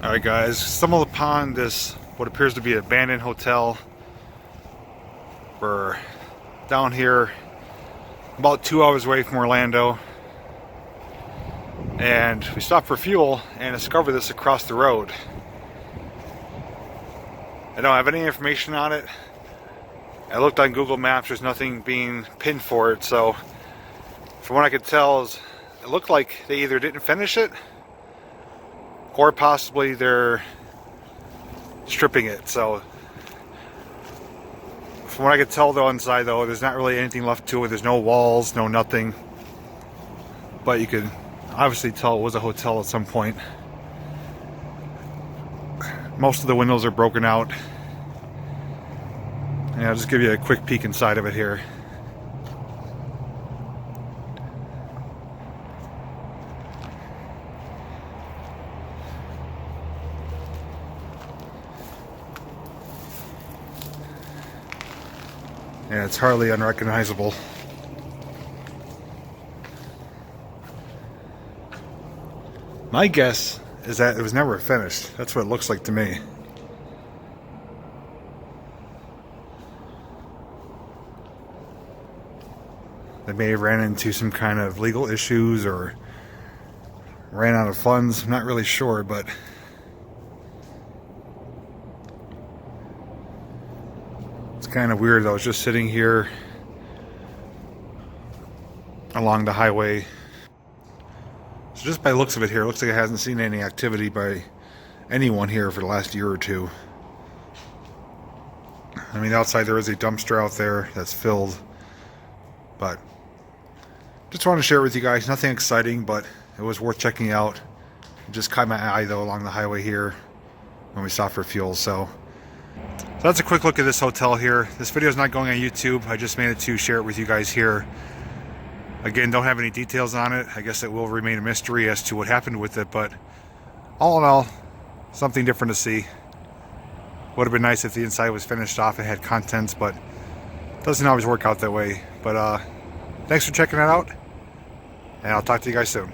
Alright guys, stumbled upon this what appears to be an abandoned hotel. We're down here about 2 hours away from Orlando, and we stopped for fuel and discovered this across the road. I don't have any information on it. I looked on Google Maps, there's nothing being pinned for it, so from what I could tell is it looked like they either didn't finish it or possibly they're stripping it. So from what I could tell though inside though, there's not really anything left to it. There's no walls, no nothing, but you could obviously tell it was a hotel at some point. Most of the windows are broken out, and I'll just give you a quick peek inside of it here. And it's hardly unrecognizable. My guess is that it was never finished. That's what it looks like to me. They may have ran into some kind of legal issues or ran out of funds. I'm not really sure, but it's kind of weird. I was just sitting here along the highway. So just by the looks of it here, it looks like it hasn't seen any activity by anyone here for the last year or two. I mean, outside there is a dumpster out there that's filled, but just want to share it with you guys. Nothing exciting, but it was worth checking out. It just caught my eye though along the highway here when we stopped for fuel. So that's a quick look at this hotel here. This video is not going on YouTube. I just made it to share it with you guys here. Again, don't have any details on it. I guess it will remain a mystery as to what happened with it, but all in all, something different to see. Would have been nice if the inside was finished off and had contents, but it doesn't always work out that way. But thanks for checking that out, and I'll talk to you guys soon.